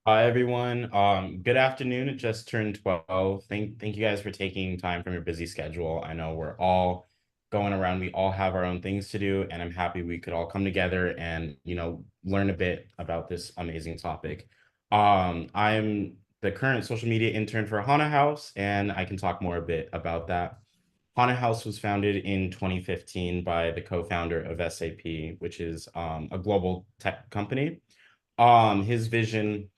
Hi everyone. Good afternoon. It just turned 12. Thank you guys for taking time from your busy schedule. I know we're all going around. We all have our own things to do, and I'm happy we could all come together and, learn a bit about this amazing topic. I'm the current social media intern for HanaHaus, and I can talk more a bit about that. HanaHaus was founded in 2015 by the co-founder of SAP, which is a global tech company. His vision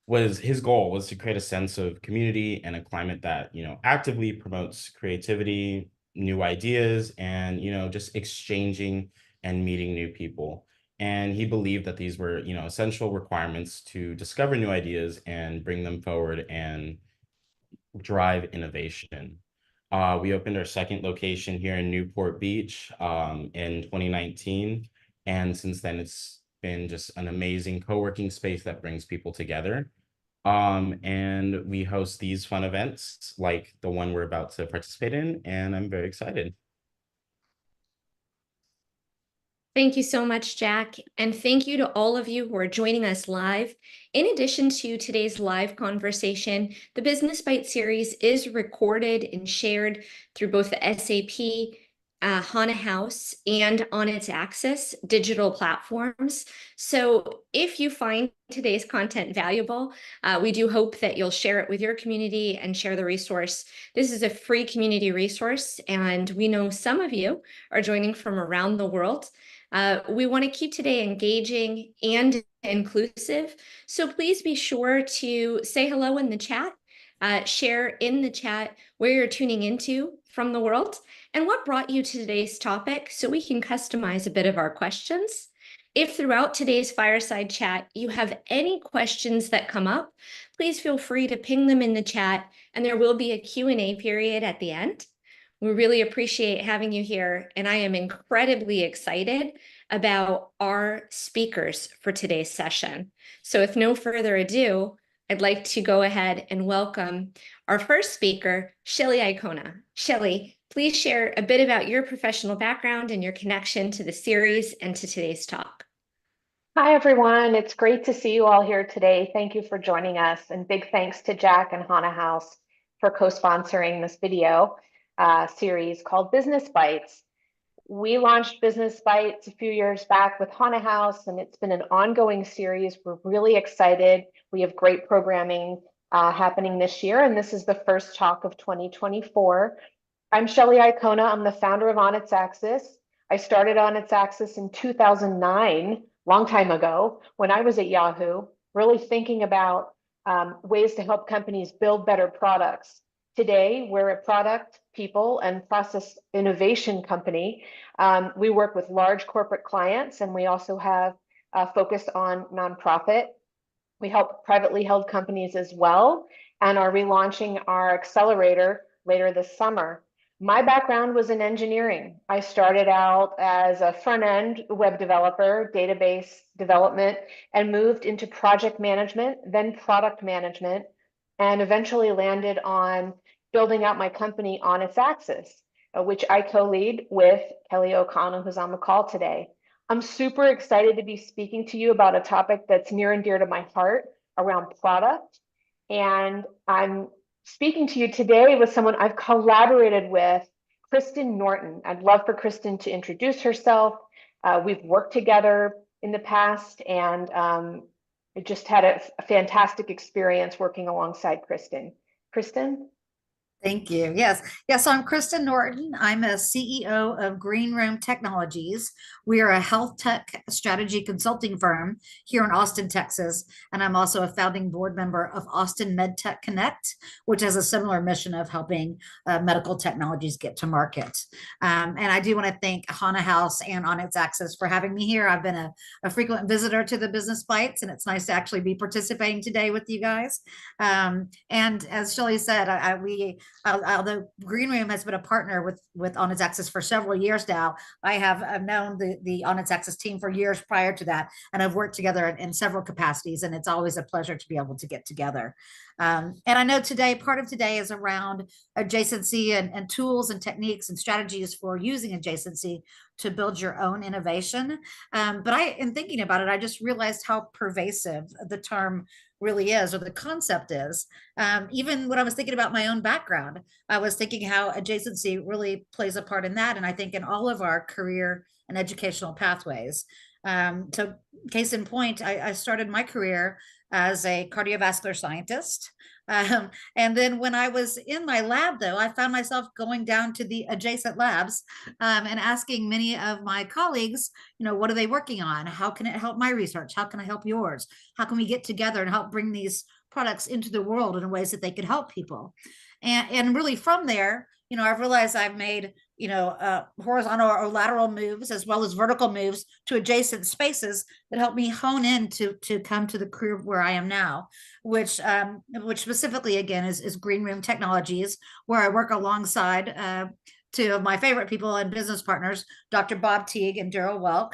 was his goal was to create a sense of community and a climate that actively promotes creativity, new ideas, and just exchanging and meeting new people. And he believed that these were essential requirements to discover new ideas and bring them forward and drive innovation. We opened our second location here in Newport Beach in 2019. And since then, it's been just an amazing co-working space that brings people together. And we host these fun events like the one we're about to participate in, and I'm very excited. Thank you so much, Jack. And thank you to all of you who are joining us live. In addition to today's live conversation, the Business Bite series is recorded and shared through both the SAP, HanaHaus, and On Its Axis digital platforms. So if you find today's content valuable, we do hope that you'll share it with your community and share the resource. This is a free community resource, and we know some of you are joining from around the world. We want to keep today engaging and inclusive. So please be sure to say hello in the chat, share in the chat where you're tuning into from the world and what brought you to today's topic so we can customize a bit of our questions. If throughout today's fireside chat you have any questions that come up, please feel free to ping them in the chat, and there will be a Q&A period at the end. We really appreciate having you here, and I am incredibly excited about our speakers for today's session. So with no further ado, I'd like to go ahead and welcome our first speaker, Shelly Icona. Shelly, please share a bit about your professional background and your connection to the series and to today's talk. Hi, everyone. It's great to see you all here today. Thank you for joining us. And big thanks to Jack and HanaHaus for co-sponsoring this video series called Business Bites. We launched Business Bites a few years back with HanaHaus, and it's been an ongoing series. We're really excited. We have great programming happening this year, and this is the first talk of 2024. I'm Shelly Icona. I'm the founder of On Its Axis. I started On Its Axis in 2009, long time ago, when I was at Yahoo, really thinking about ways to help companies build better products. Today, we're a product, people, and process innovation company. We work with large corporate clients, and we also have a focus on nonprofit. We help privately held companies as well, and are relaunching our accelerator later this summer. My background was in engineering. I started out as a front-end web developer, database development, and moved into project management, then product management, and eventually landed on building out my company On Its Axis, which I co-lead with Kelly O'Connell, who's on the call today. I'm super excited to be speaking to you about a topic that's near and dear to my heart around product. And I'm speaking to you today with someone I've collaborated with, Kristen Norton. I'd love for Kristen to introduce herself. We've worked together in the past, and I just had a fantastic experience working alongside Kristen. Kristen? Thank you. Yes. Yes. So I'm Kristen Norton. I'm a CEO of Green Room Technologies. We are a health tech strategy consulting firm here in Austin, Texas. And I'm also a founding board member of Austin MedTech Connect, which has a similar mission of helping medical technologies get to market. And I do want to thank HanaHaus and On Its Axis for having me here. I've been a frequent visitor to the Business Bites, and it's nice to actually be participating today with you guys. And as Shelly said, although Green Room has been a partner with On Its Axis for several years now, I've known the On Its Axis team for years prior to that, and I've worked together in several capacities, and it's always a pleasure to be able to get together. And I know part of today is around adjacency and tools and techniques and strategies for using adjacency to build your own innovation. But in thinking about it, I just realized how pervasive the term really is, or the concept is. Even when I was thinking about my own background, I was thinking how adjacency really plays a part in that. And I think in all of our career and educational pathways. So case in point, I started my career as a cardiovascular scientist. And then when I was in my lab, though, I found myself going down to the adjacent labs and asking many of my colleagues, what are they working on? How can it help my research? How can I help yours? How can we get together and help bring these products into the world in ways that they could help people? And really from there, I've realized I've made horizontal or lateral moves as well as vertical moves to adjacent spaces that help me hone in to come to the career where I am now, which specifically again is Green Room Technologies, where I work alongside two of my favorite people and business partners, Dr. Bob Teague and Daryl Welk,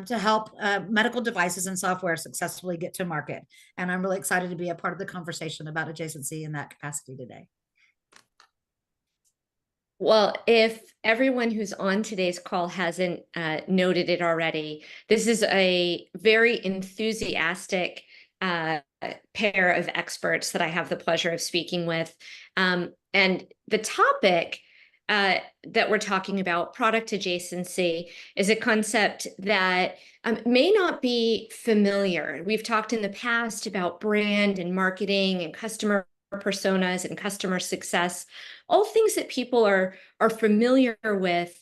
to help medical devices and software successfully get to market. And I'm really excited to be a part of the conversation about adjacency in that capacity today. Well, if everyone who's on today's call hasn't noted it already, this is a very enthusiastic pair of experts that I have the pleasure of speaking with. And the topic that we're talking about, product adjacency, is a concept that may not be familiar. We've talked in the past about brand and marketing and customer personas and customer success, all things that people are familiar with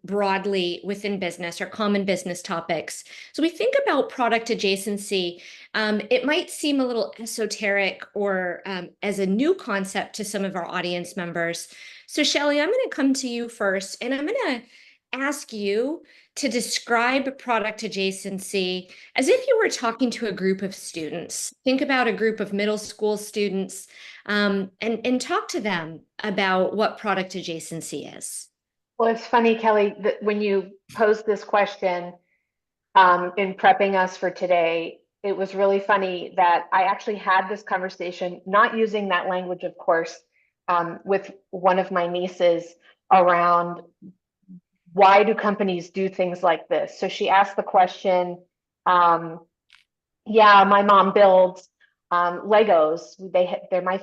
broadly within business or common business topics. So we think about product adjacency. It might seem a little esoteric or as a new concept to some of our audience members. So Shelley, I'm going to come to you first, and I'm going to ask you to describe product adjacency as if you were talking to a group of students. Think about a group of middle school students and talk to them about what product adjacency is. Well, it's funny, Kelly, that when you posed this question in prepping us for today, it was really funny that I actually had this conversation, not using that language, of course, with one of my nieces around why do companies do things like this? So she asked the question, yeah, my mom builds Legos. My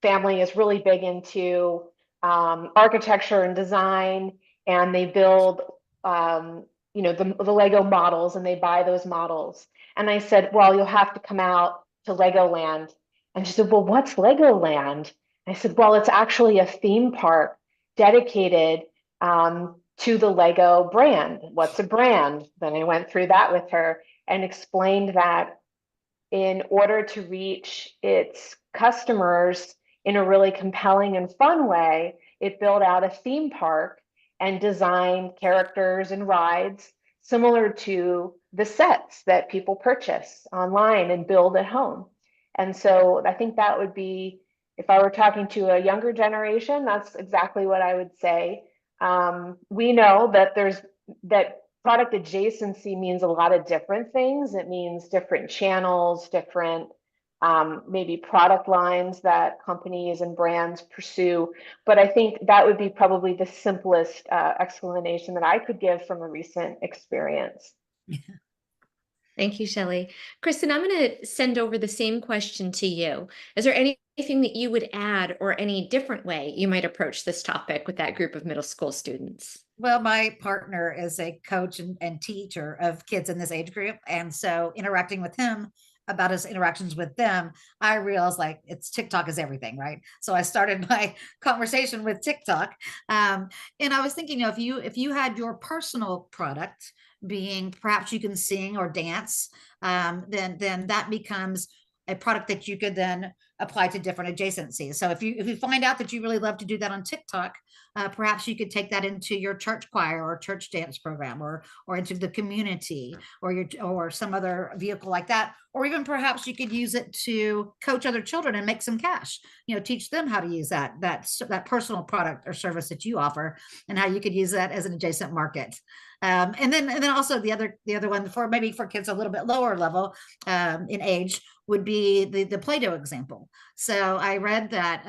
family is really big into architecture and design, and they build the Lego models, and they buy those models. And I said, well, you'll have to come out to Legoland. And she said, well, what's Legoland? And I said, well, it's actually a theme park dedicated to the Lego brand. What's a brand? Then I went through that with her and explained that in order to reach its customers in a really compelling and fun way, it built out a theme park and designed characters and rides similar to the sets that people purchase online and build at home. And so I think that would be, if I were talking to a younger generation, that's exactly what I would say. We know that product adjacency means a lot of different things. It means different channels, different maybe product lines that companies and brands pursue. But I think that would be probably the simplest explanation that I could give from a recent experience. Thank you, Shelley. Kristen, I'm going to send over the same question to you. Is there anything that you would add or any different way you might approach this topic with that group of middle school students? Well, my partner is a coach and teacher of kids in this age group. And so interacting with him about his interactions with them, I realized TikTok is everything, right? So I started my conversation with TikTok. And I was thinking, if you had your personal product being perhaps you can sing or dance, then that becomes a product that you could then apply to different adjacencies. So if you find out that you really love to do that on TikTok, perhaps you could take that into your church choir or church dance program, or into the community, or some other vehicle like that. Or even perhaps you could use it to coach other children and make some cash. Teach them how to use that personal product or service that you offer, and how you could use that as an adjacent market. And then also the other one for kids a little bit lower level in age would be the Play-Doh example. So I read that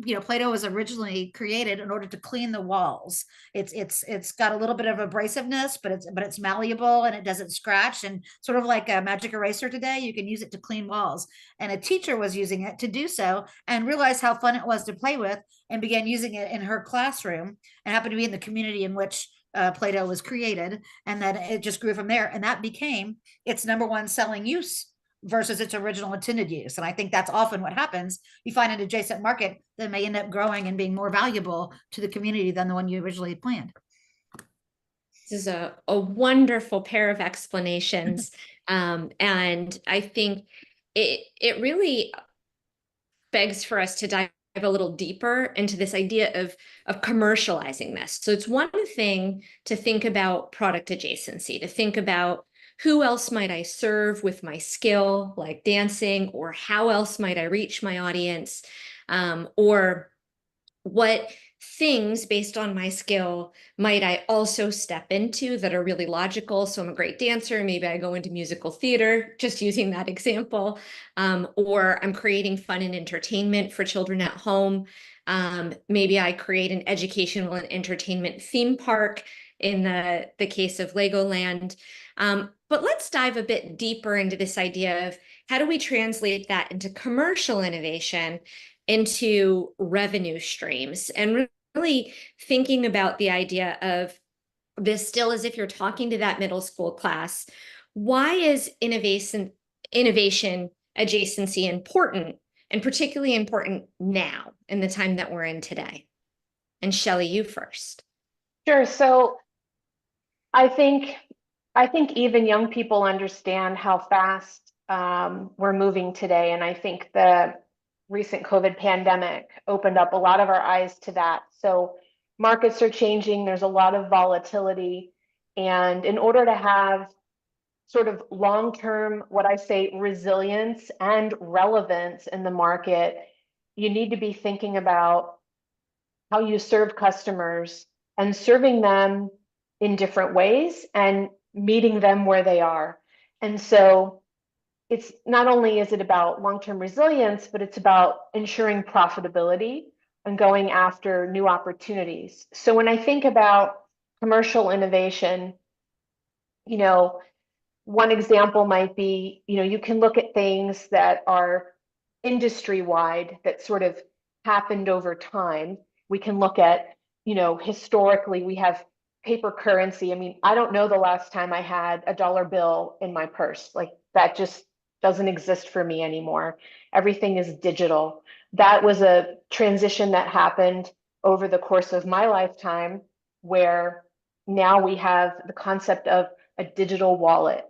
Play-Doh was originally created in order to clean clean the walls. It's got a little bit of abrasiveness, but it's malleable and it doesn't scratch. And sort of like a magic eraser today, you can use it to clean walls. And a teacher was using it to do so and realized how fun it was to play with, and began using it in her classroom, and happened to be in the community in which Play-Doh was created. And then it just grew from there. And that became its number one selling use versus its original intended use. And I think that's often what happens. You find an adjacent market that may end up growing and being more valuable to the community than the one you originally had planned. This is a wonderful pair of explanations. And I think it really begs for us to dive a little deeper into this idea of commercializing this. So it's one thing to think about product adjacency, to think about who else might I serve with my skill, like dancing, or how else might I reach my audience, or what things based on my skill might I also step into that are really logical. So I'm a great dancer, maybe I go into musical theater, just using that example, or I'm creating fun and entertainment for children at home. Maybe I create an educational and entertainment theme park in the case of Legoland. But let's dive a bit deeper into this idea of how do we translate that into commercial innovation, into revenue streams, and really thinking about the idea of this still as if you're talking to that middle school class. Why is innovation adjacency important, and particularly important now in the time that we're in today? And Shelley, you first. Sure. So I think even young people understand how fast we're moving today. And I think the recent COVID pandemic opened up a lot of our eyes to that. So markets are changing, there's a lot of volatility. And in order to have sort of long-term, what I say, resilience and relevance in the market, you need to be thinking about how you serve customers and serving them in different ways and meeting them where they are. And so it's not only is it about long-term resilience, but it's about ensuring profitability and going after new opportunities. So when I think about commercial innovation, one example might be, you can look at things that are industry-wide that sort of happened over time. We can look at, historically, we have paper currency. I mean, I don't know the last time I had a dollar bill in my purse. Like, that just doesn't exist for me anymore. Everything is digital. That was a transition that happened over the course of my lifetime, where now we have the concept of a digital wallet.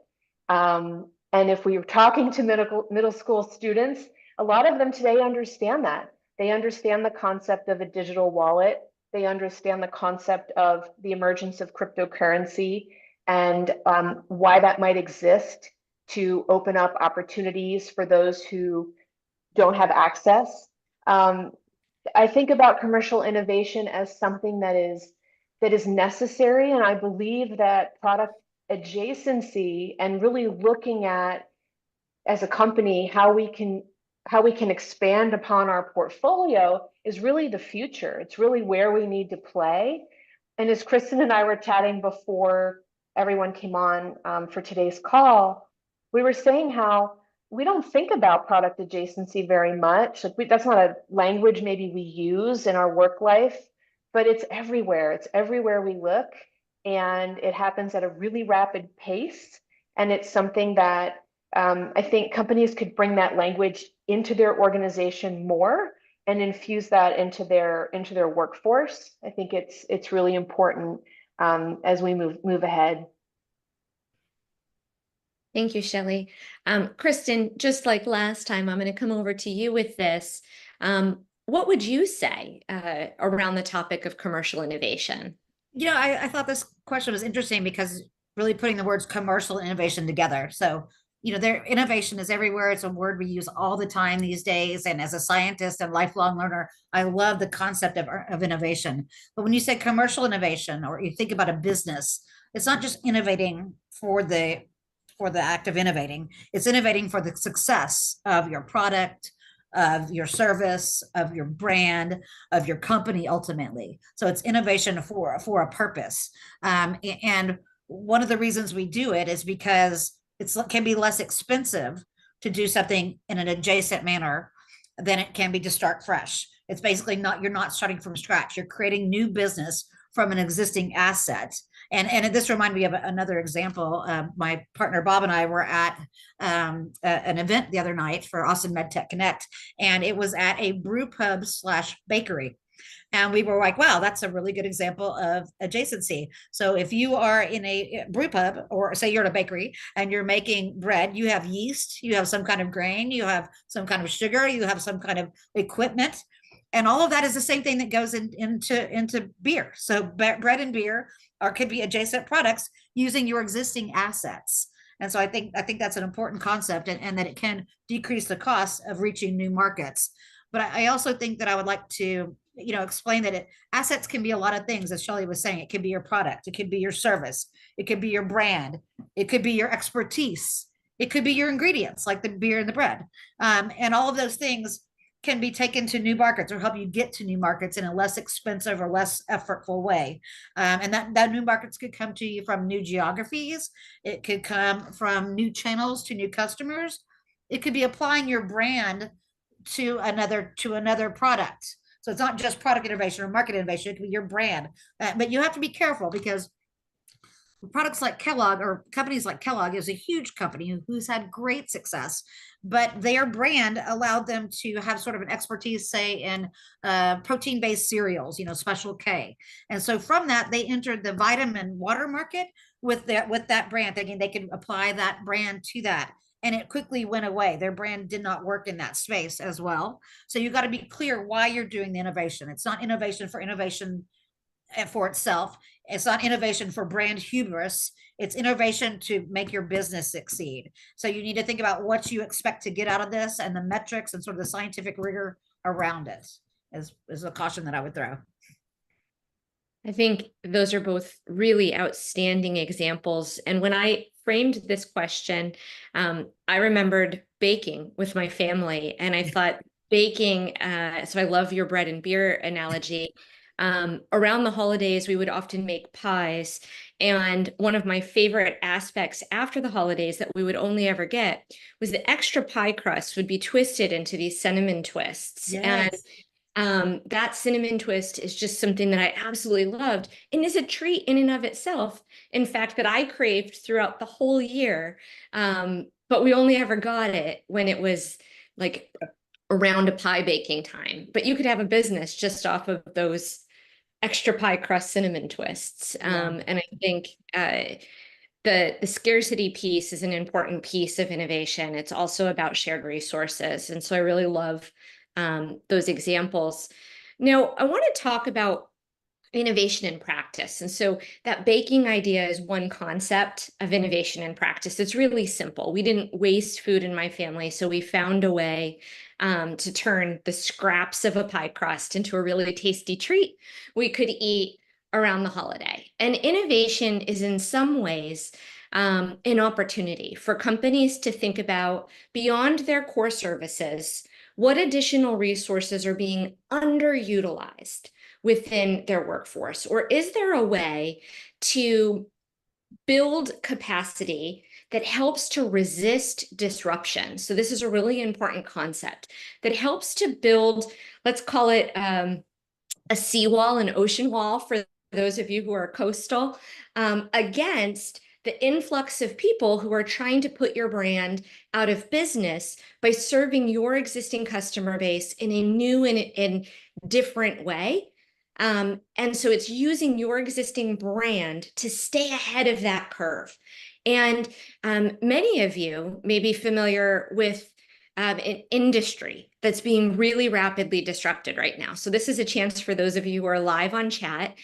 And if we were talking to middle school students, a lot of them today understand that. They understand the concept of a digital wallet. They understand the concept of the emergence of cryptocurrency and why that might exist to open up opportunities for those who don't have access. I think about commercial innovation as something that is necessary, and I believe that product adjacency and really looking at, as a company, how we can expand upon our portfolio is really the future. It's really where we need to play. And as Kristen and I were chatting before everyone came on for today's call, we were saying how we don't think about product adjacency very much. Like, that's not a language maybe we use in our work life, but it's everywhere. It's everywhere we look, and it happens at a really rapid pace. And it's something that I think companies could bring that language into their organization more and infuse that into their workforce. I think it's really important as we move ahead. Thank you, Shelley. Kristen, just like last time, I'm going to come over to you with this. What would you say around the topic of commercial innovation? I thought this question was interesting because really putting the words commercial innovation together. So, their innovation is everywhere. It's a word we use all the time these days. And as a scientist and lifelong learner, I love the concept of innovation. But when you say commercial innovation, or you think about a business, it's not just innovating for the act of innovating. It's innovating for the success of your product, of your service, of your brand, of your company ultimately. So it's innovation for a purpose. And one of the reasons we do it is because it can be less expensive to do something in an adjacent manner than it can be to start fresh. It's basically not, you're not starting from scratch. You're creating new business from an existing asset. And this reminded me of another example. My partner Bob and I were at an event the other night for Austin MedTech Connect, and it was at a brew pub / bakery. And we were like, wow, that's a really good example of adjacency. So if you are in a brew pub, or say you're at a bakery and you're making bread, you have yeast, you have some kind of grain, you have some kind of sugar, you have some kind of equipment. And all of that is the same thing that goes into beer. So bread and beer could be adjacent products using your existing assets. And so I think that's an important concept, and that it can decrease the cost of reaching new markets. But I also think that I would like to, explain that assets can be a lot of things. As Shelley was saying, it could be your product, it could be your service, it could be your brand, it could be your expertise, it could be your ingredients like the beer and the bread, and all of those things can be taken to new markets or help you get to new markets in a less expensive or less effortful way. And that new markets could come to you from new geographies. It could come from new channels to new customers. It could be applying your brand to another product. So it's not just product innovation or market innovation. It could be your brand. But you have to be careful, because products like Kellogg, or companies like Kellogg, is a huge company who's had great success, but their brand allowed them to have sort of an expertise, say, in protein-based cereals, Special K. And so from that, they entered the vitamin water market with that brand, thinking they could apply that brand to that. And it quickly went away. Their brand did not work in that space as well. So you got to be clear why you're doing the innovation. It's not innovation for itself. It's not innovation for brand hubris. It's innovation to make your business succeed. So you need to think about what you expect to get out of this, and the metrics and sort of the scientific rigor around it is a caution that I would throw. I think those are both really outstanding examples. And when I framed this question, I remembered baking with my family, and I thought baking, so I love your bread and beer analogy. Around the holidays, we would often make pies. And one of my favorite aspects after the holidays that we would only ever get was the extra pie crust would be twisted into these cinnamon twists. Yes. And that cinnamon twist is just something that I absolutely loved, and is a treat in and of itself. In fact, that I craved throughout the whole year. But we only ever got it when it was like around a pie baking time. But you could have a business just off of those extra pie crust cinnamon twists. Yeah. And I think the scarcity piece is an important piece of innovation. It's also about shared resources. And so I really love those examples. Now, I want to talk about innovation in practice. And so that baking idea is one concept of innovation in practice. It's really simple. We didn't waste food in my family, so we found a way to turn the scraps of a pie crust into a really tasty treat we could eat around the holiday. And innovation is in some ways an opportunity for companies to think about, beyond their core services, what additional resources are being underutilized within their workforce? Or is there a way to build capacity that helps to resist disruption? So this is a really important concept that helps to build, let's call it a seawall, an ocean wall, for those of you who are coastal, against the influx of people who are trying to put your brand out of business by serving your existing customer base in a new and different way. And so it's using your existing brand to stay ahead of that curve. And many of you may be familiar with an industry that's being really rapidly disrupted right now. So this is a chance for those of you who are live on chat.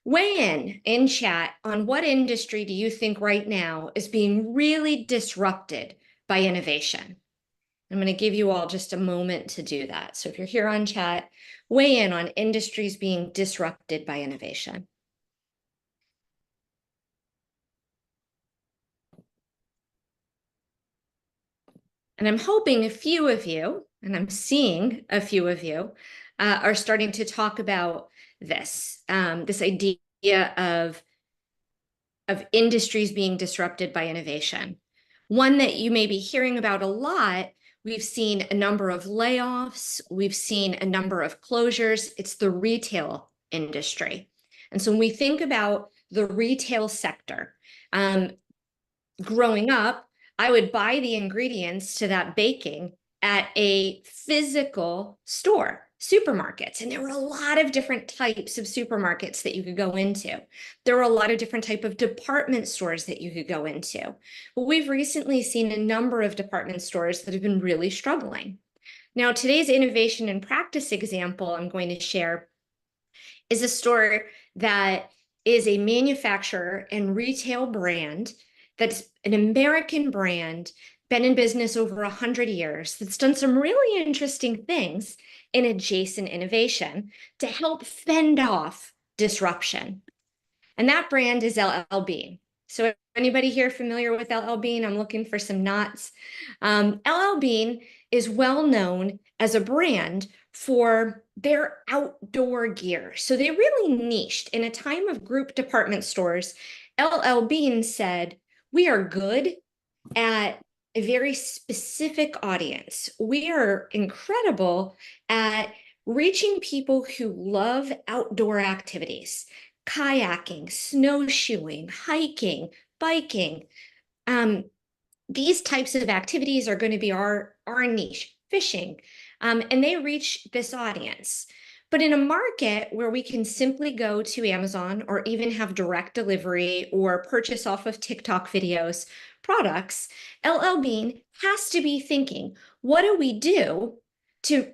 Weigh in chat on what industry do you think right now is being really disrupted by innovation. I'm going to give you all just a moment to do that. So if you're here on chat, weigh in on industries being disrupted by innovation. And I'm hoping a few of you, and I'm seeing a few of you, are starting to talk about this, this idea of industries being disrupted by innovation. One that you may be hearing about a lot, we've seen a number of layoffs, we've seen a number of closures. It's the retail industry. And so when we think about the retail sector, growing up, I would buy the ingredients to that baking at a physical store, supermarkets. And there were a lot of different types of supermarkets that you could go into. There were a lot of different type of department stores that you could go into. But we've recently seen a number of department stores that have been really struggling. Now, today's innovation and practice example I'm going to share is a store that is a manufacturer and retail brand that's an American brand, been in business over 100 years, that's done some really interesting things in adjacent innovation to help fend off disruption. And that brand is LL Bean. So anybody here familiar with LL Bean? I'm looking for some nods. LL Bean is well known as a brand for their outdoor gear. So they really niched. In a time of group department stores, LL Bean said, we are good at a very specific audience. We are incredible at reaching people who love outdoor activities, kayaking, snowshoeing, hiking, biking. These types of activities are going to be our niche, fishing, and they reach this audience. But in a market where we can simply go to Amazon or even have direct delivery or purchase off of TikTok videos, products, LL Bean has to be thinking, what do we do to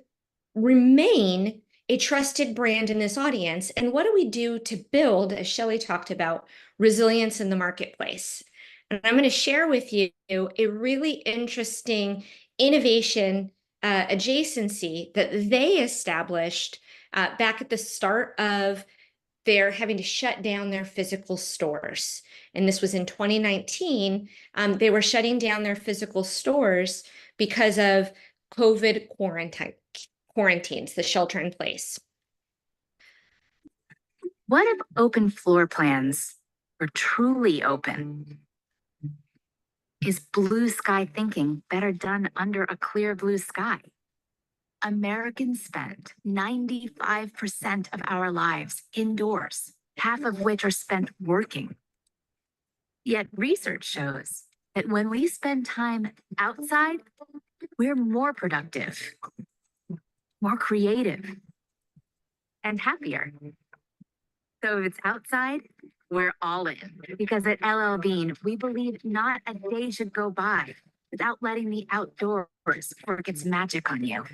remain a trusted brand in this audience? And what do we do to build, as Shelley talked about, resilience in the marketplace? And I'm going to share with you a really interesting innovation adjacency that they established back at the start of their having to shut down their physical stores. And this was in 2019. They were shutting down their physical stores because of COVID quarantines, the shelter in place. What if open floor plans were truly open? Is blue sky thinking better done under a clear blue sky? Americans spend 95% of our lives indoors, half of which are spent working. Yet research shows that when we spend time outside, we're more productive, more creative, and happier. So if it's outside, we're all in. Because at LL Bean, we believe not a day should go by without letting the outdoors work its magic on you.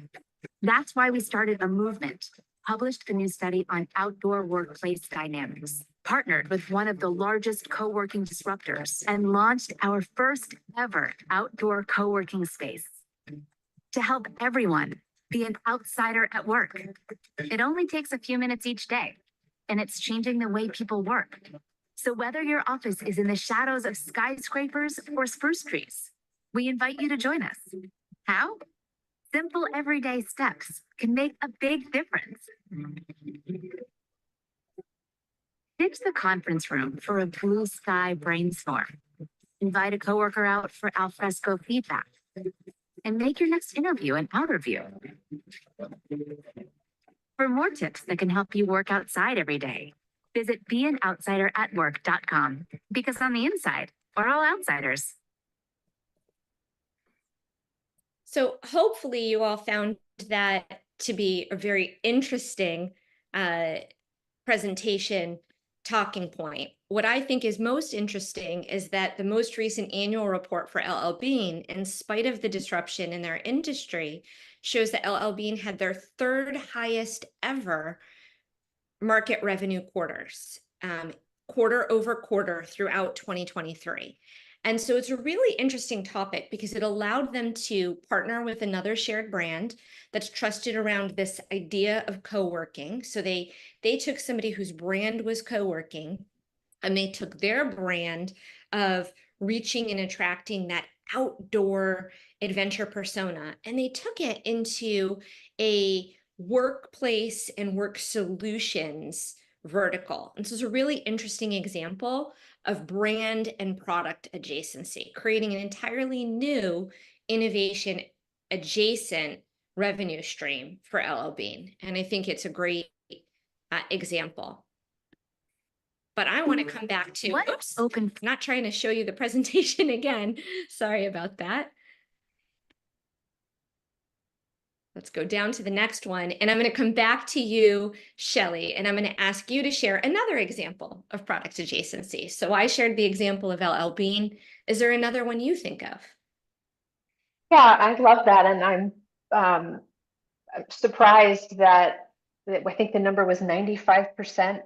That's why we started a movement, published a new study on outdoor workplace dynamics, partnered with one of the largest co-working disruptors, and launched our first ever outdoor co-working space to help everyone be an outsider at work. It only takes a few minutes each day, and it's changing the way people work. So whether your office is in the shadows of skyscrapers or spruce trees, we invite you to join us. How? Simple everyday steps can make a big difference. Ditch the conference room for a blue sky brainstorm. Invite a coworker out for alfresco feedback. And make your next interview an outer view. For more tips that can help you work outside every day, visit beanoutsideratwork.com, because on the inside, we're all outsiders. So hopefully you all found that to be a very interesting presentation talking point. What I think is most interesting is that the most recent annual report for LL Bean, in spite of the disruption in their industry, shows that LL Bean had their third highest ever market revenue quarters, quarter over quarter throughout 2023. And so it's a really interesting topic because it allowed them to partner with another shared brand that's trusted around this idea of co-working. So they took somebody whose brand was co-working, and they took their brand of reaching and attracting that outdoor adventure persona, and they took it into a workplace and work solutions vertical. And so it's a really interesting example of brand and product adjacency, creating an entirely new innovation adjacent revenue stream for LL Bean. And I think it's a great example. But I want to come back to, oops, not trying to show you the presentation again. Sorry about that. Let's go down to the next one. And I'm going to come back to you, Shelley, and I'm going to ask you to share another example of product adjacency. So I shared the example of LL Bean. Is there another one you think of? Yeah, I love that. And I'm surprised that I think the number was 95%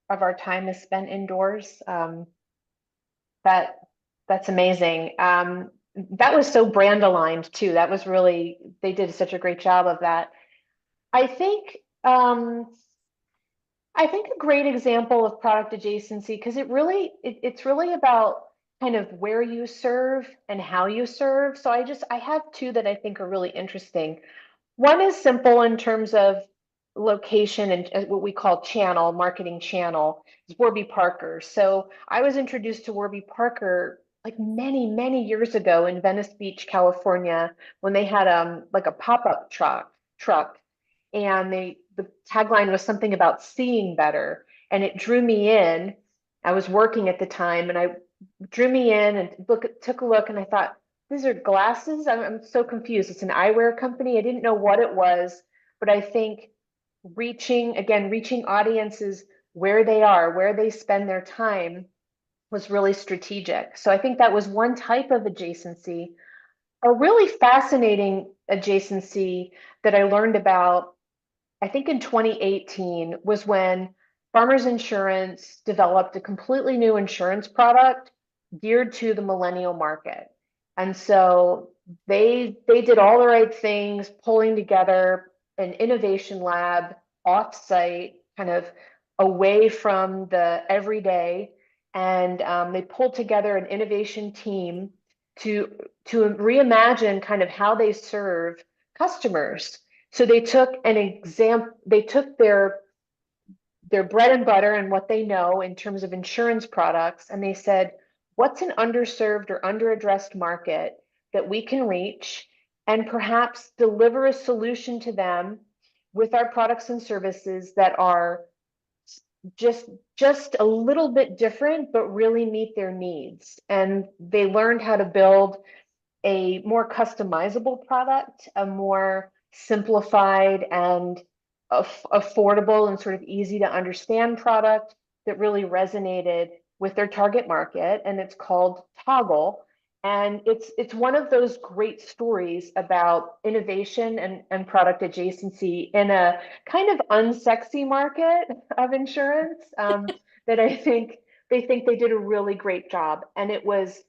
of our time is spent indoors. That's amazing. That was so brand aligned too. That was really, they did such a great job of that. I think a great example of product adjacency, because it's really about kind of where you serve and how you serve. So I have two that I think are really interesting. One is simple in terms of location and what we call channel, marketing channel, is Warby Parker. So I was introduced to Warby Parker like many years ago in Venice Beach, California, when they had like a pop-up truck, and the tagline was something about seeing better, and it drew me in. I was working at the time, and I drew me in and took a look, and I thought, these are glasses? I'm so confused. It's an eyewear company. I didn't know what it was, but I think reaching audiences where they are, where they spend their time was really strategic. So I think that was one type of adjacency. A really fascinating adjacency that I learned about, I think in 2018, was when Farmers Insurance developed a completely new insurance product geared to the millennial market. And so they did all the right things, pulling together an innovation lab off-site, kind of away from the everyday, and they pulled together an innovation team to reimagine kind of how they serve customers. So they took their bread and butter and what they know in terms of insurance products, and they said, what's an underserved or underaddressed market that we can reach and perhaps deliver a solution to them with our products and services that are just a little bit different, but really meet their needs. And they learned how to build a more customizable product, a more simplified and affordable and sort of easy to understand product that really resonated with their target market. And it's called Toggle. And it's one of those great stories about innovation and product adjacency in a kind of unsexy market of insurance, that I think they did a really great job. And it was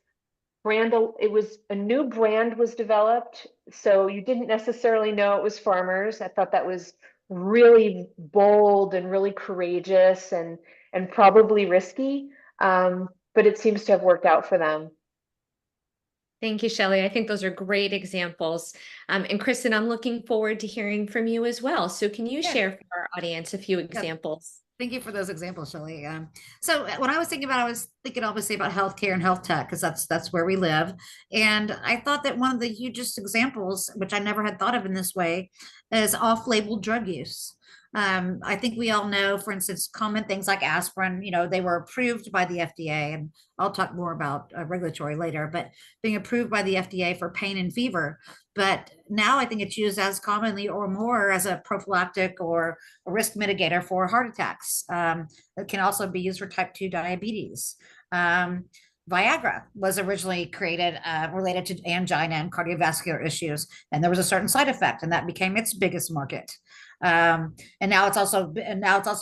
a new brand was developed, so you didn't necessarily know it was Farmers. I thought that was really bold and really courageous and probably risky, but it seems to have worked out for them. Thank you, Shelley. I think those are great examples. And Kristen, I'm looking forward to hearing from you as well. So can you share for our audience a few examples? Thank you for those examples, Shelley. So when I was thinking obviously about healthcare and health tech, because that's where we live. And I thought that one of the hugest examples, which I never had thought of in this way, is off-label drug use. I think we all know, for instance, common things like aspirin, they were approved by the FDA, and I'll talk more about regulatory later, but being approved by the FDA for pain and fever. But now I think it's used as commonly or more as a prophylactic or a risk mitigator for heart attacks. It can also be used for type 2 diabetes. Viagra was originally created related to angina and cardiovascular issues, and there was a certain side effect, and that became its biggest market. And now it's also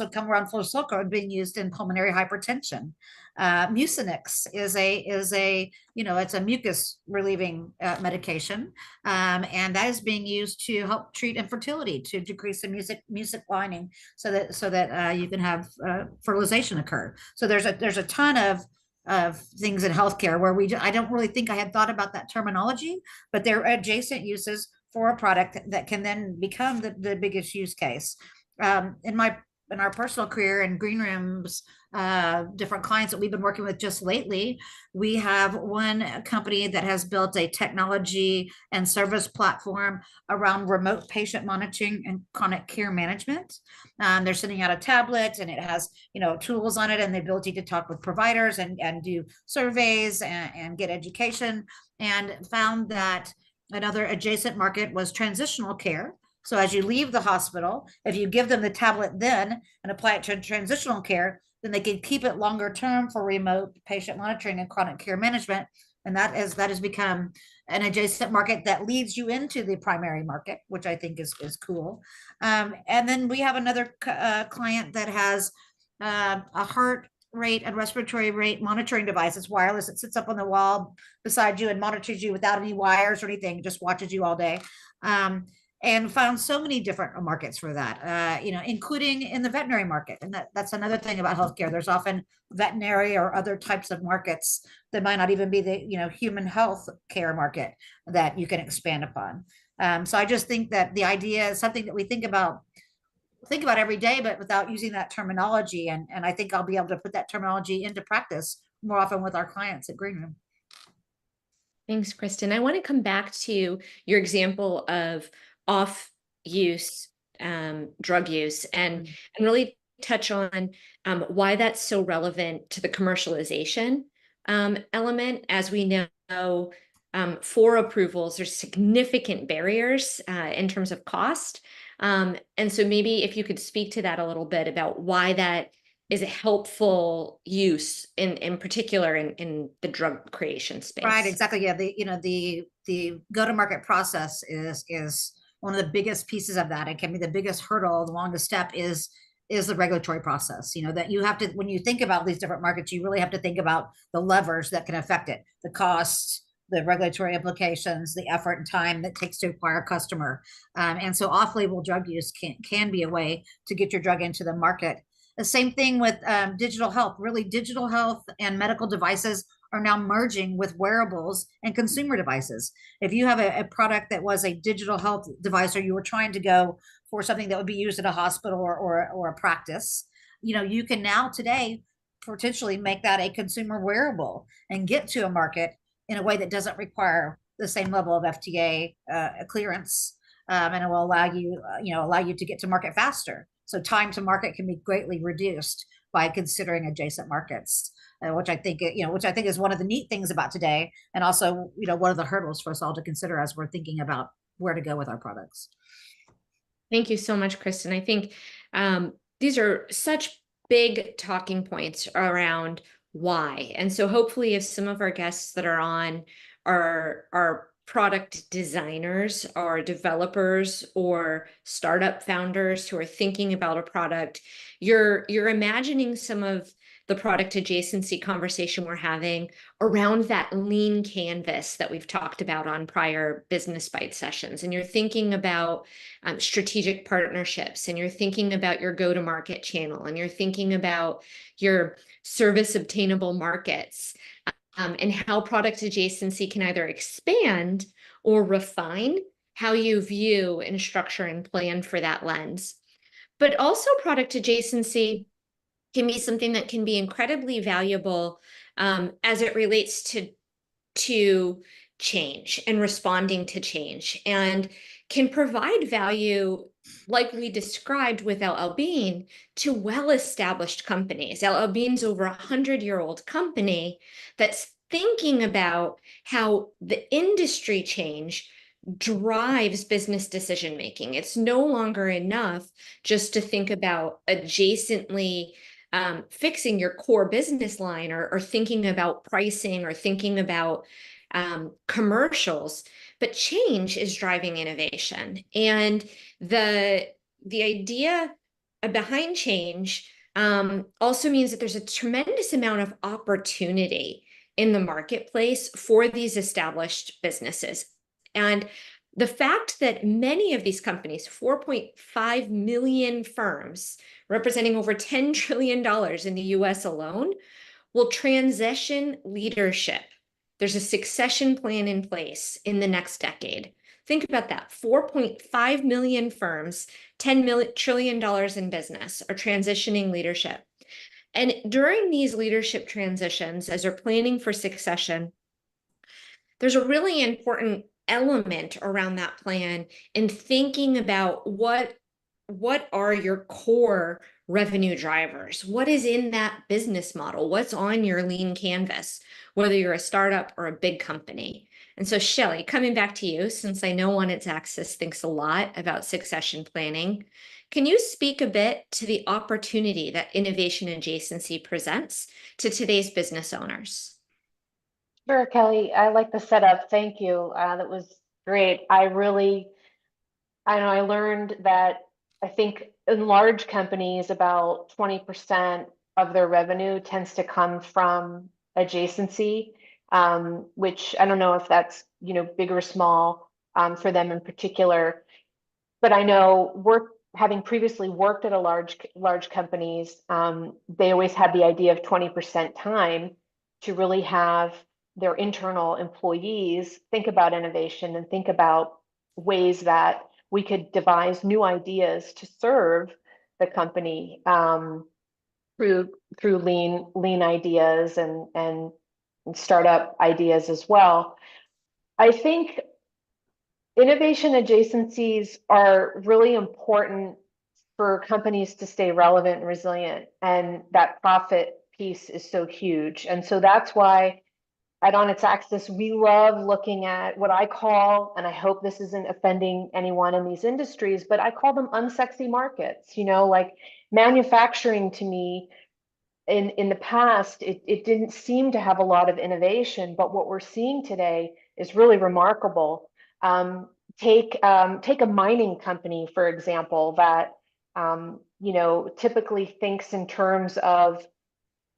come around full circle being used in pulmonary hypertension. Mucinex is it's a mucus relieving medication, and that is being used to help treat infertility, to decrease the mucus lining, so that you can have fertilization occur. So there's a ton of of things in healthcare where I don't really think I had thought about that terminology, but they're adjacent uses for a product that can then become the biggest use case. In our personal career in green rooms, different clients that we've been working with just lately, we have one company that has built a technology and service platform around remote patient monitoring and chronic care management. They're sending out a tablet and it has, tools on it and the ability to talk with providers and do surveys and get education, and found that another adjacent market was transitional care. So as you leave the hospital, if you give them the tablet then and apply it to transitional care, then they can keep it longer term for remote patient monitoring and chronic care management. And that has become an adjacent market that leads you into the primary market, which I think is cool. And then we have another client that has a heart rate and respiratory rate monitoring device. It's wireless. It sits up on the wall beside you and monitors you without any wires or anything. It just watches you all day. And found so many different markets for that, including in the veterinary market. And that's another thing about healthcare. There's often veterinary or other types of markets that might not even be the, human health care market that you can expand upon. So I just think that the idea is something that we think about every day, but without using that terminology. And I think I'll be able to put that terminology into practice more often with our clients at Green Room. Thanks, Kristen. I want to come back to your example of off-use drug use and really touch on why that's so relevant to the commercialization element. As we know, for approvals, there's significant barriers in terms of cost. And so maybe if you could speak to that a little bit about why that is a helpful use in particular in the drug creation space. Right, exactly. Yeah, the go-to-market process is one of the biggest pieces of that. It can be the biggest hurdle. The longest step is the regulatory process. That you have to, when you think about these different markets, you really have to think about the levers that can affect it, the cost, the regulatory implications, the effort and time that takes to acquire a customer. And so off-label drug use can be a way to get your drug into the market. The same thing with digital health. Really, digital health and medical devices are now merging with wearables and consumer devices. If you have a product that was a digital health device, or you were trying to go for something that would be used in a hospital or a practice, you can now today potentially make that a consumer wearable and get to a market in a way that doesn't require the same level of FDA clearance, and it will allow you to get to market faster. So time to market can be greatly reduced by considering adjacent markets, which I think is one of the neat things about today, and also one of the hurdles for us all to consider as we're thinking about where to go with our products. Thank you so much, Kristen. I think these are such big talking points around why, and so hopefully, if some of our guests that are on are product designers or developers or startup founders who are thinking about a product, you're imagining some of the product adjacency conversation we're having around that lean canvas that we've talked about on prior Business Bite sessions. And you're thinking about strategic partnerships, and you're thinking about your go-to-market channel, and you're thinking about your service obtainable markets. And how product adjacency can either expand or refine how you view and structure and plan for that lens. But also product adjacency can be something that can be incredibly valuable as it relates to change and responding to change, and can provide value, like we described with LL Bean, to well-established companies. LL Bean's over 100-year-old company that's thinking about how the industry change drives business decision making. It's no longer enough just to think about adjacently fixing your core business line, or thinking about pricing, or thinking about commercials, but change is driving innovation. And the idea behind change also means that there's a tremendous amount of opportunity in the marketplace for these established businesses. And the fact that many of these companies, 4.5 million firms representing over $10 trillion in the US alone, will transition leadership. There's a succession plan in place in the next decade. Think about that. 4.5 million firms, $10 trillion in business are transitioning leadership. And during these leadership transitions, as they're planning for succession, there's a really important element around that plan in thinking about what are your core revenue drivers? What is in that business model? What's on your lean canvas, whether you're a startup or a big company? And so, Shelley, coming back to you, since I know On Its Axis thinks a lot about succession planning, can you speak a bit to the opportunity that innovation adjacency presents to today's business owners? Sure, Kelly. I like the setup. Thank you. That was great. I know I learned that I think in large companies, about 20% of their revenue tends to come from adjacency, which I don't know if that's, big or small, for them in particular. But I know having previously worked at a large companies, they always had the idea of 20% time to really have their internal employees think about innovation and think about ways that we could devise new ideas to serve the company, through lean ideas and startup ideas as well. I think innovation adjacencies are really important for companies to stay relevant and resilient, and that profit piece is so huge. And so that's why at On Its Axis, we love looking at what I call, and I hope this isn't offending anyone in these industries, but I call them unsexy markets. Like manufacturing to me in the past, it didn't seem to have a lot of innovation, but what we're seeing today is really remarkable. Take a mining company, for example, that typically thinks in terms of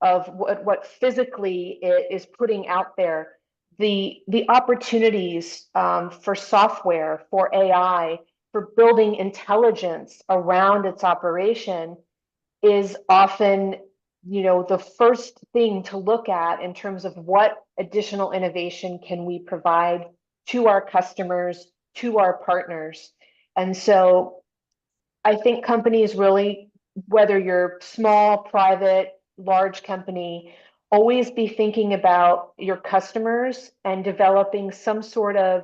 what physically it is putting out there. The opportunities for software, for AI, for building intelligence around its operation is often, the first thing to look at in terms of what additional innovation can we provide to our customers, to our partners. And so I think companies really, whether you're small, private, large company, always be thinking about your customers and developing some sort of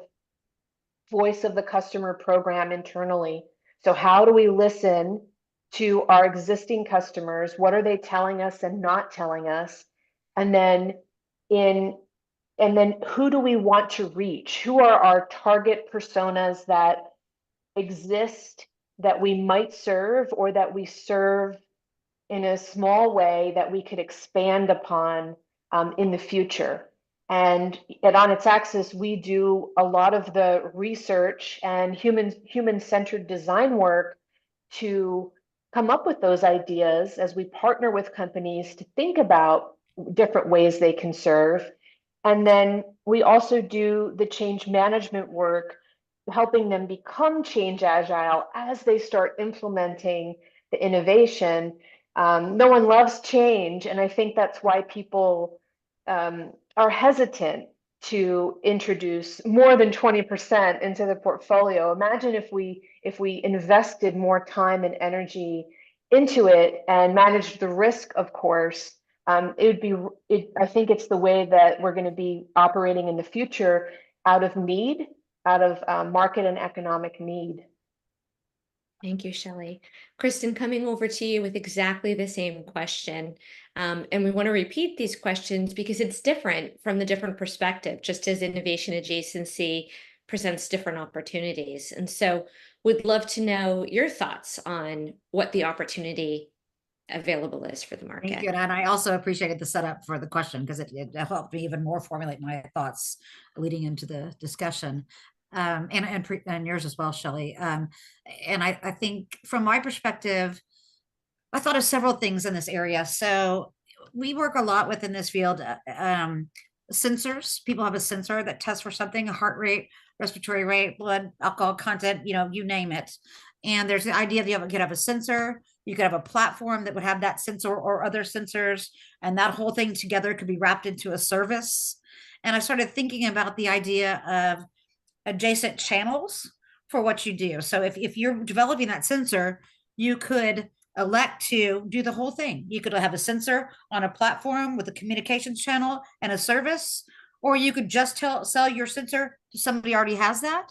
voice of the customer program internally. So how do we listen to our existing customers? What are they telling us and not telling us? And then who do we want to reach? Who are our target personas that exist that we might serve, or that we serve in a small way that we could expand upon in the future? And at On Its Axis, we do a lot of the research and human-centered design work to come up with those ideas as we partner with companies to think about different ways they can serve. And then we also do the change management work, helping them become change agile as they start implementing the innovation. No one loves change, and I think that's why people are hesitant to introduce more than 20% into the portfolio. Imagine if we invested more time and energy into it and managed the risk, of course. I think it's the way that we're going to be operating in the future, out of need, out of market and economic need. Thank you, Shelley. Kristen, coming over to you with exactly the same question. And we want to repeat these questions because it's different from the different perspective, just as innovation adjacency presents different opportunities. And so we'd love to know your thoughts on what the opportunity available is for the market. Thank you. And I also appreciated the setup for the question because it helped me even more formulate my thoughts leading into the discussion. And yours as well, Shelley. And I think from my perspective, I thought of several things in this area. So we work a lot within this field. Sensors, people have a sensor that tests for something, heart rate, respiratory rate, blood alcohol content, you name it. And there's the idea that you could have a sensor, you could have a platform that would have that sensor or other sensors, and that whole thing together could be wrapped into a service. And I started thinking about the idea of adjacent channels for what you do. So if you're developing that sensor, you could elect to do the whole thing. You could have a sensor on a platform with a communications channel and a service, or you could just sell your sensor to somebody who already has that,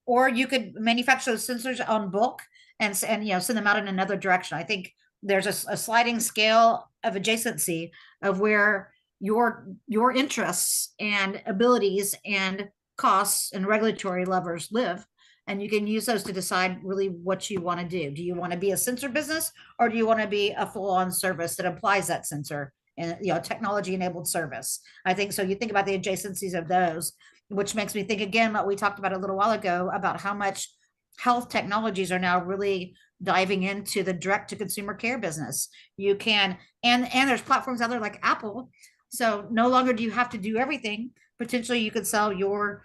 or you could manufacture those sensors on bulk and send them out in another direction. I think there's a sliding scale of adjacency of where your interests and abilities and costs and regulatory levers live, and you can use those to decide really what you want to do. Do you want to be a sensor business, or do you want to be a full-on service that applies that sensor and technology enabled service? I think so. You think about the adjacencies of those, which makes me think again what we talked about a little while ago about how much health technologies are now really diving into the direct to consumer care business. You can, and there's platforms out there like Apple. So no longer do you have to do everything. Potentially you could sell your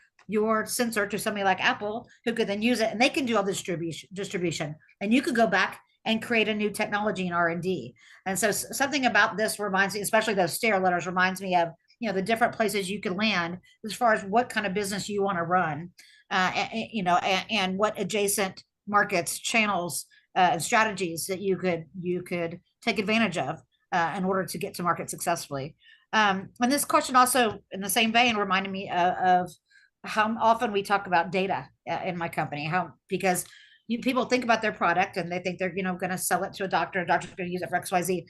sensor to somebody like Apple, who could then use it, and they can do all the distribution, and you could go back and create a new technology in R&D. And so something about this reminds me, especially those stair letters, reminds me of the different places you could land as far as what kind of business you want to run, and what adjacent markets, channels, and strategies that you could take advantage of in order to get to market successfully. And this question also, in the same vein, reminded me of how often we talk about data in my company, because people think about their product and they think they're going to sell it to a doctor's going to use it for XYZ.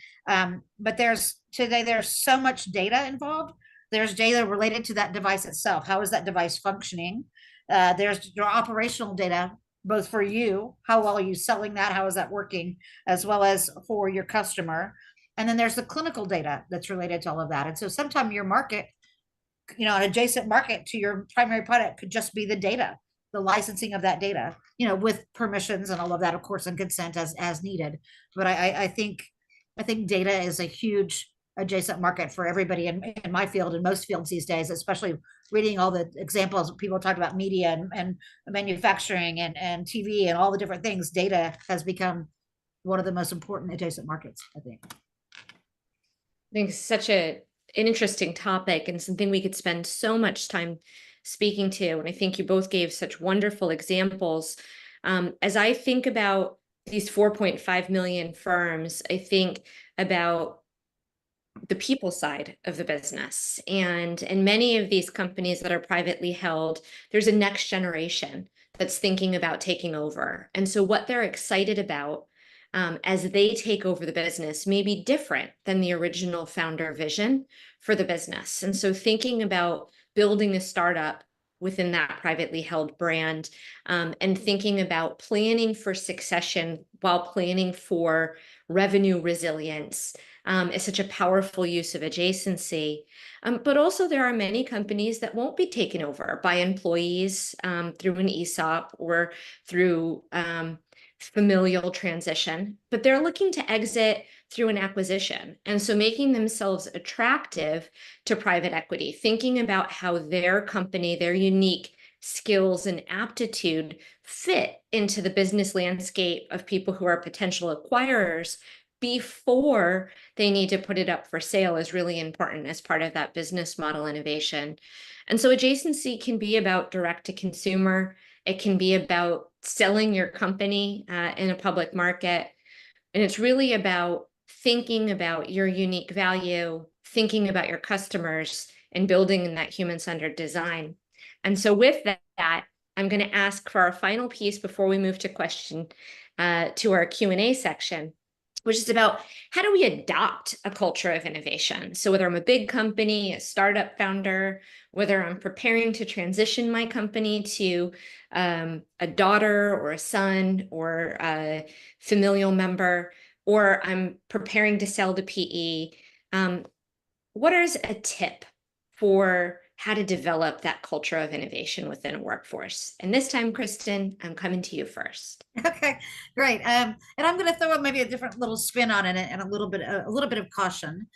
But there's so much data involved. There's data related to that device itself. How is that device functioning? There's your operational data, both for you, how well are you selling that, how is that working, as well as for your customer. And then there's the clinical data that's related to all of that. And so sometimes your market, an adjacent market to your primary product could just be the data, the licensing of that data, with permissions and all of that, of course, and consent as needed. But I think data is a huge adjacent market for everybody in my field and most fields these days, especially reading all the examples people talk about media and manufacturing and TV and all the different things. Data has become one of the most important adjacent markets, I think. I think it's such an interesting topic and something we could spend so much time speaking to. And I think you both gave such wonderful examples. As I think about these 4.5 million firms, I think about the people side of the business. And in many of these companies that are privately held, there's a next generation that's thinking about taking over. And so what they're excited about as they take over the business may be different than the original founder vision for the business. And so thinking about building a startup within that privately held brand, and thinking about planning for succession while planning for revenue resilience is such a powerful use of adjacency. But also there are many companies that won't be taken over by employees through an ESOP or through familial transition, but they're looking to exit through an acquisition. And so making themselves attractive to private equity, thinking about how their company, their unique skills and aptitude fit into the business landscape of people who are potential acquirers before they need to put it up for sale is really important as part of that business model innovation. And so adjacency can be about direct to consumer. It can be about selling your company in a public market. And it's really about thinking about your unique value, thinking about your customers, and building in that human-centered design. And so with that, I'm going to ask for our final piece before we move to our Q&A section, which is about how do we adopt a culture of innovation? So whether I'm a big company, a startup founder, whether I'm preparing to transition my company to a daughter or a son or a familial member, or I'm preparing to sell to PE, what is a tip for how to develop that culture of innovation within a workforce? And this time, Kristen, I'm coming to you first. Okay, great. And I'm going to throw up maybe a different little spin on it and a little bit of caution,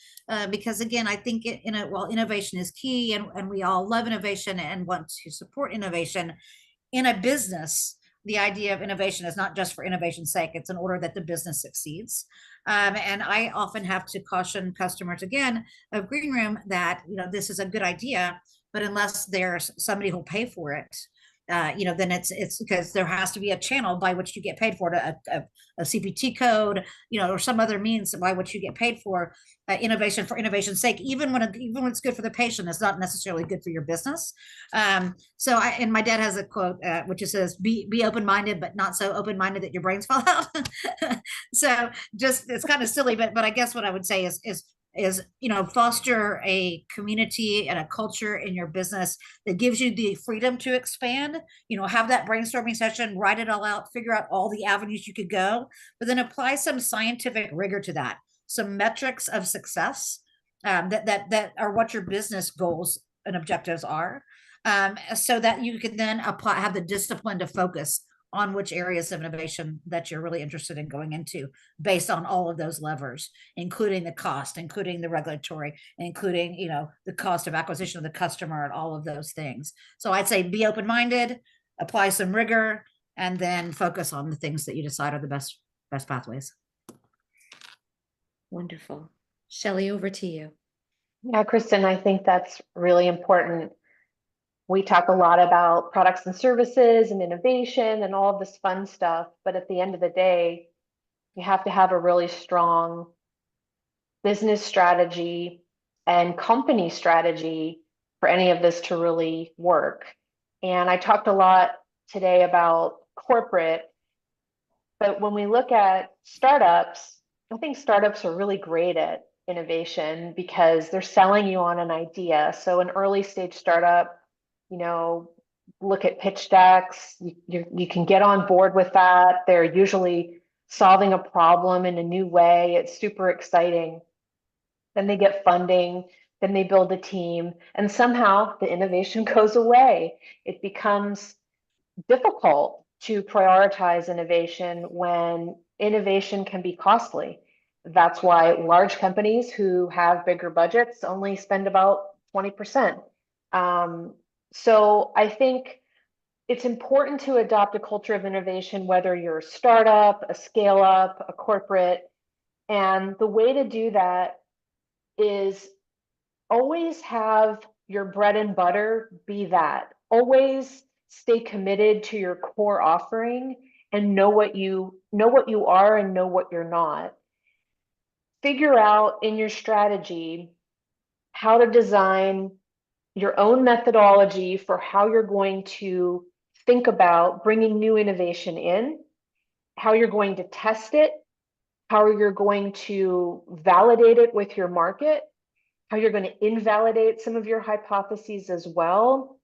because again, I think while innovation is key and we all love innovation and want to support innovation in a business, the idea of innovation is not just for innovation's sake, it's in order that the business succeeds. And I often have to caution customers again of Green Room that, this is a good idea, but unless there's somebody who'll pay for it, then it's because there has to be a channel by which you get paid for it, a CPT code, or some other means by which you get paid for innovation for innovation's sake. Even when it's good for the patient, it's not necessarily good for your business. And my dad has a quote which says, "Be open-minded, but not so open-minded that your brains fall out." So just it's kind of silly, but I guess what I would say is foster a community and a culture in your business that gives you the freedom to expand. Have that brainstorming session, write it all out, figure out all the avenues you could go, but then apply some scientific rigor to that, some metrics of success that are what your business goals and objectives are, so that you can then have the discipline to focus on which areas of innovation that you're really interested in going into based on all of those levers, including the cost, including the regulatory, including, the cost of acquisition of the customer and all of those things. So I'd say be open-minded, apply some rigor, and then focus on the things that you decide are the best pathways. Wonderful. Shelley, over to you. Yeah, Kristen, I think that's really important. We talk a lot about products and services and innovation and all of this fun stuff, but at the end of the day, you have to have a really strong business strategy and company strategy for any of this to really work. And I talked a lot today about corporate, but when we look at startups, I think startups are really great at innovation because they're selling you on an idea. So an early stage startup, look at pitch decks, you can get on board with that. They're usually solving a problem in a new way. It's super exciting. Then they get funding, then they build a team, and somehow the innovation goes away. It becomes difficult to prioritize innovation when innovation can be costly. That's why large companies who have bigger budgets only spend about 20%. So I think it's important to adopt a culture of innovation, whether you're a startup, a scale up, a corporate. And the way to do that is always have your bread and butter be that. Always stay committed to your core offering and know what you are and know what you're not. Figure out in your strategy how to design your own methodology for how you're going to think about bringing new innovation in, how you're going to test it, how you're going to validate it with your market, how you're going to invalidate some of your hypotheses as well,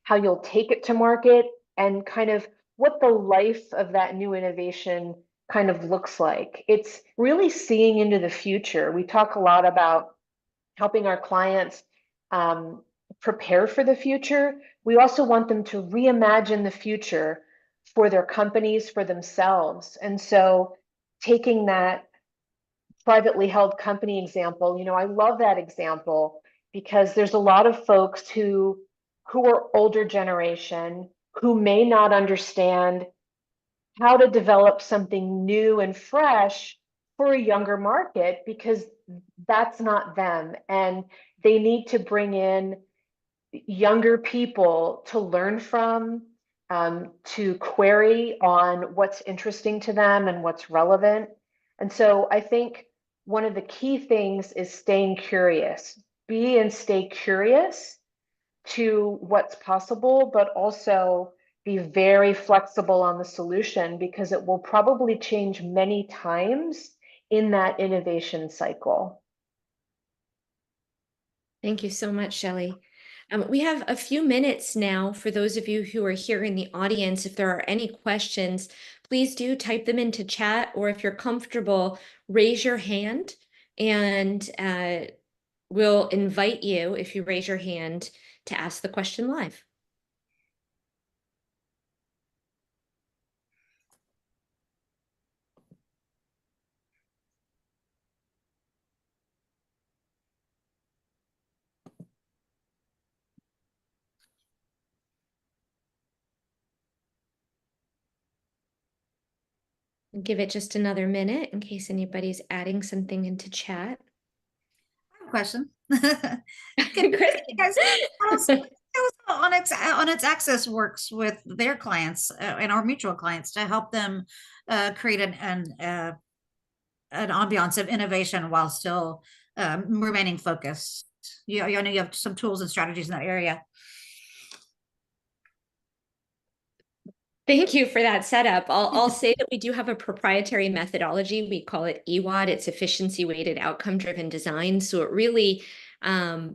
how you'll take it to market, and kind of what the life of that new innovation kind of looks like. It's really seeing into the future. We talk a lot about helping our clients prepare for the future. We also want them to reimagine the future for their companies, for themselves. And so taking that privately held company example, I love that example because there's a lot of folks who are older generation who may not understand how to develop something new and fresh for a younger market because that's not them. And they need to bring in younger people to learn from, to query on what's interesting to them and what's relevant. And so I think one of the key things is staying curious. Be and stay curious to what's possible, but also be very flexible on the solution because it will probably change many times in that innovation cycle. Thank you so much, Shelley. We have a few minutes now for those of you who are here in the audience. If there are any questions, please do type them into chat, or if you're comfortable, raise your hand and we'll invite you, if you raise your hand, to ask the question live. Give it just another minute in case anybody's adding something into chat. I have a question. Chris? Guys, how on its access works with their clients and our mutual clients to help them create an ambiance of innovation while still remaining focused. I know you have some tools and strategies in that area. Thank you for that setup. I'll say that we do have a proprietary methodology. We call it EWOD. It's efficiency weighted outcome driven design. So it really, at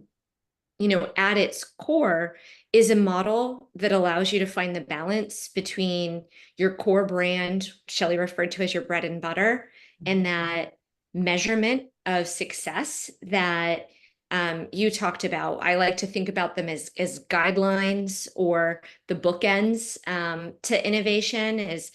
its core is a model that allows you to find the balance between your core brand, Shelley referred to as your bread and butter, and that measurement of success that you talked about. I like to think about them as guidelines or the bookends to innovation is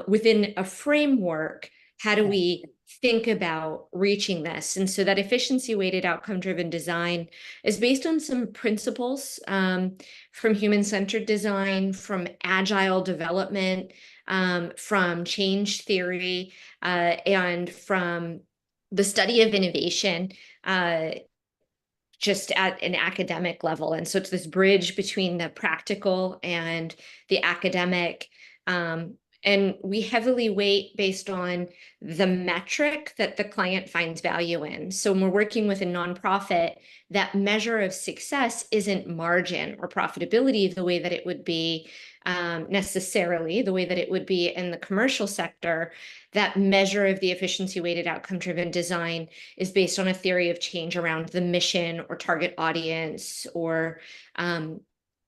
within a framework. How do we think about reaching this? And so that efficiency weighted outcome driven design is based on some principles from human-centered design, from agile development, from change theory, and from the study of innovation just at an academic level. And so it's this bridge between the practical and the academic. And we heavily weight based on the metric that the client finds value in. So when we're working with a nonprofit, that measure of success isn't margin or profitability the way that it would be necessarily the way that it would be in the commercial sector. That measure of the efficiency weighted outcome driven design is based on a theory of change around the mission or target audience or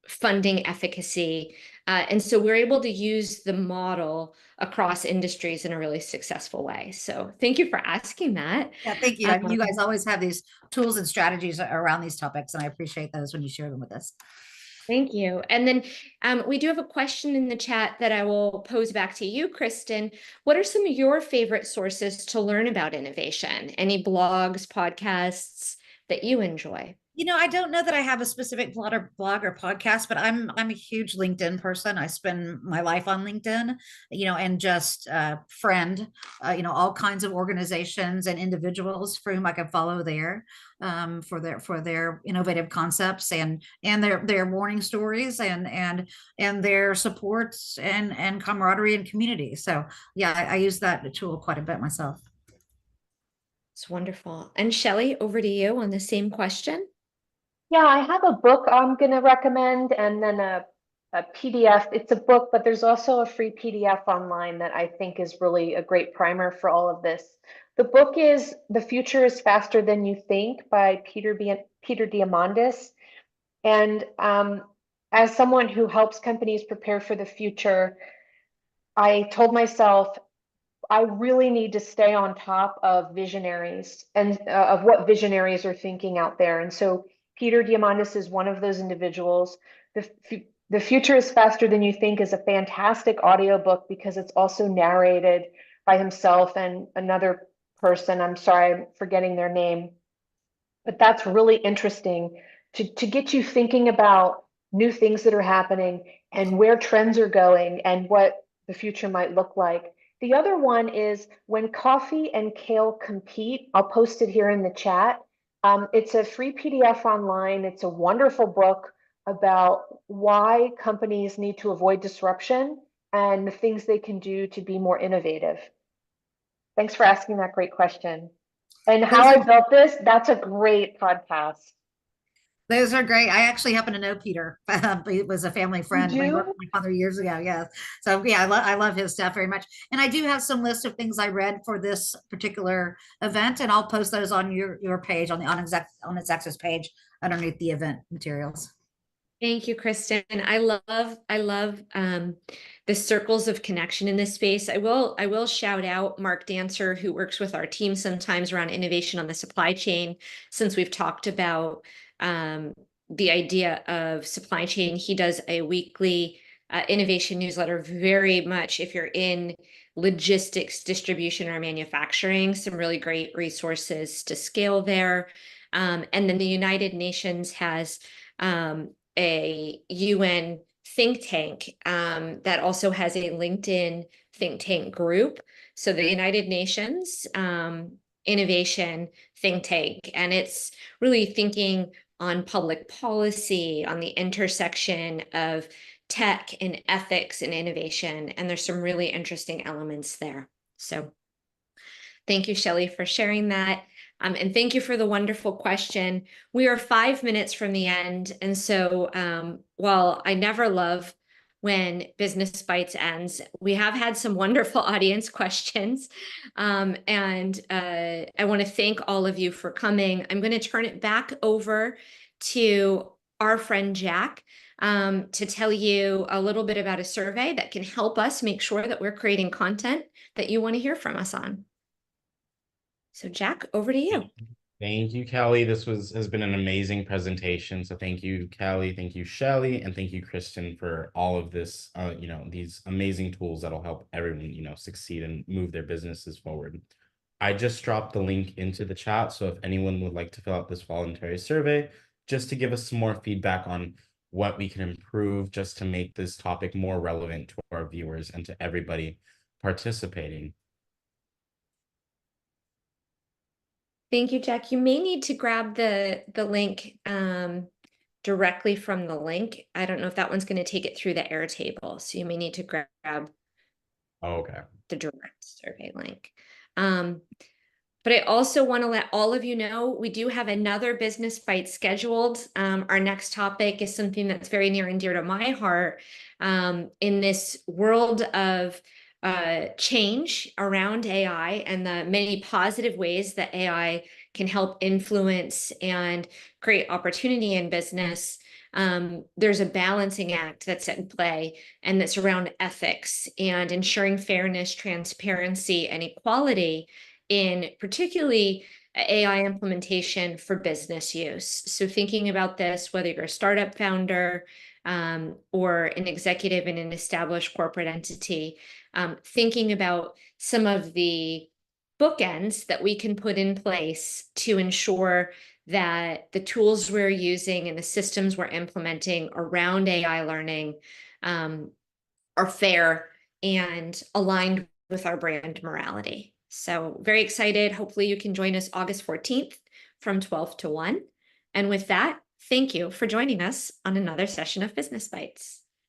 funding efficacy. And so we're able to use the model across industries in a really successful way. So thank you for asking that. Yeah, thank you. You guys always have these tools and strategies around these topics, and I appreciate those when you share them with us. Thank you. And then we do have a question in the chat that I will pose back to you, Kristen. What are some of your favorite sources to learn about innovation? Any blogs, podcasts that you enjoy? I don't know that I have a specific blog or podcast, but I'm a huge LinkedIn person. I spend my life on LinkedIn, and just friend, all kinds of organizations and individuals for whom I can follow there for their innovative concepts and their warning stories and their supports and camaraderie and community. So yeah, I use that tool quite a bit myself. It's wonderful. And Shelley, over to you on the same question. Yeah, I have a book I'm going to recommend and then a PDF. It's a book, but there's also a free PDF online that I think is really a great primer for all of this. The book is The Future is Faster Than You Think by Peter Diamandis. And as someone who helps companies prepare for the future, I told myself, I really need to stay on top of visionaries and of what visionaries are thinking out there. And so Peter Diamandis is one of those individuals. The Future is Faster Than You Think is a fantastic audiobook because it's also narrated by himself and another person. I'm sorry, I'm forgetting their name. But that's really interesting to get you thinking about new things that are happening and where trends are going and what the future might look like. The other one is When Coffee and Kale Compete. I'll post it here in the chat. It's a free PDF online. It's a wonderful book about why companies need to avoid disruption and the things they can do to be more innovative. Thanks for asking that great question. And how I built this, that's a great podcast. Those are great. I actually happen to know Peter. He was a family friend. I worked with my father years ago. Yes. So yeah, I love his stuff very much. And I do have some list of things I read for this particular event, and I'll post those on your page, on the on its access page underneath the event materials. Thank you, Kristen. I love the circles of connection in this space. I will shout out Mark Dancer, who works with our team sometimes around innovation on the supply chain, since we've talked about the idea of supply chain. He does a weekly innovation newsletter, very much if you're in logistics, distribution, or manufacturing, some really great resources to scale there. And then the United Nations has a UN think tank that also has a LinkedIn think tank group. So the United Nations Innovation Think Tank, and it's really thinking on public policy, on the intersection of tech and ethics and innovation. And there's some really interesting elements there. So thank you, Shelley, for sharing that. And thank you for the wonderful question. We are 5 minutes from the end. And so while I never love when Business Bites ends, we have had some wonderful audience questions. And I want to thank all of you for coming. I'm going to turn it back over to our friend Jack to tell you a little bit about a survey that can help us make sure that we're creating content that you want to hear from us on. So Jack, over to you. Thank you, Kelly. This has been an amazing presentation. So thank you, Kelly. Thank you, Shelley, and thank you, Kristen, for all of this. These amazing tools that'll help everyone, succeed and move their businesses forward. I just dropped the link into the chat. So if anyone would like to fill out this voluntary survey, just to give us some more feedback on what we can improve, just to make this topic more relevant to our viewers and to everybody participating. Thank you, Jack. You may need to grab the link directly from the link. I don't know if that one's going to take it through the Airtable. So you may need to grab the direct survey link. But I also want to let all of you know, we do have another Business Bite scheduled. Our next topic is something that's very near and dear to my heart in this world of change around AI and the many positive ways that AI can help influence and create opportunity in business. There's a balancing act that's in play, and that's around ethics and ensuring fairness, transparency, and equality in particularly AI implementation for business use. So thinking about this, whether you're a startup founder or an executive in an established corporate entity, thinking about some of the bookends that we can put in place to ensure that the tools we're using and the systems we're implementing around AI learning are fair and aligned with our brand morality. So very excited. Hopefully you can join us August 14th from 12 to 1. And with that, thank you for joining us on another session of Business Bites.